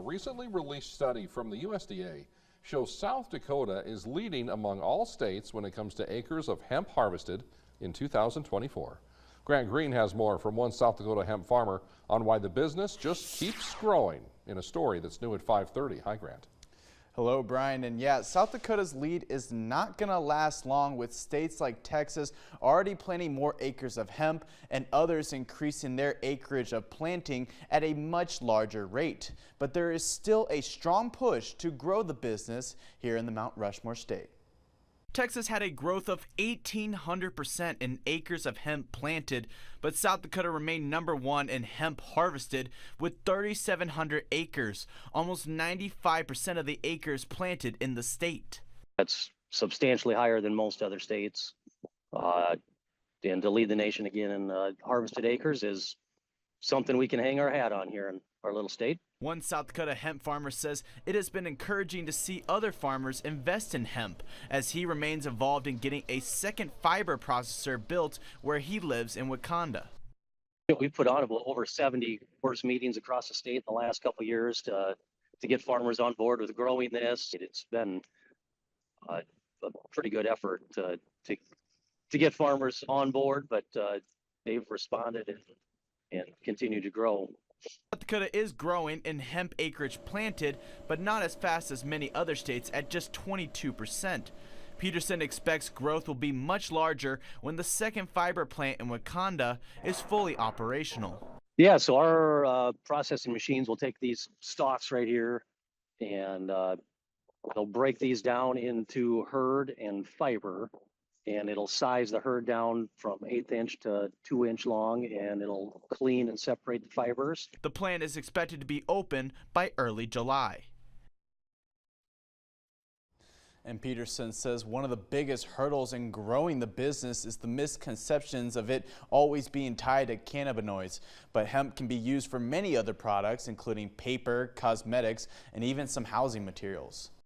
A recently released study from the USDA shows South Dakota is leading among all states when it comes to acres of hemp harvested in 2024. Grant Green has more from one South Dakota hemp farmer on why the business just keeps growing in a story that's new at 5:30. Hi, Grant. Hello, Brian. And yeah, South Dakota's lead is not going to last long, with states like Texas already planting more acres of hemp and others increasing their acreage of planting at a much larger rate. But there is still a strong push to grow the business here in the Mount Rushmore state. Texas had a growth of 1,800% in acres of hemp planted, but South Dakota remained #1 in hemp harvested with 3,700 acres, almost 95% of the acres planted in the state. That's substantially higher than most other states. And to lead the nation again in harvested acres is something we can hang our hat on here in our little state. One South Dakota hemp farmer says it has been encouraging to see other farmers invest in hemp, as he remains involved in getting a second fiber processor built where he lives in Wakanda. We put on over 70 first meetings across the state in the last couple of years to get farmers on board with growing this. It's been a pretty good effort to get farmers on board, but they've responded and continue to grow. South Dakota is growing in hemp acreage planted, but not as fast as many other states at just 22%. Peterson expects growth will be much larger when the second fiber plant in Wakanda is fully operational. Yeah, so our processing machines will take these stalks right here and they'll break these down into hurd and fiber. And it'll size the hurd down from 1/8 inch to 2-inch long, and it'll clean and separate the fibers. The plant is expected to be open by early July. And Peterson says one of the biggest hurdles in growing the business is the misconceptions of it always being tied to cannabinoids. But hemp can be used for many other products, including paper, cosmetics, and even some housing materials.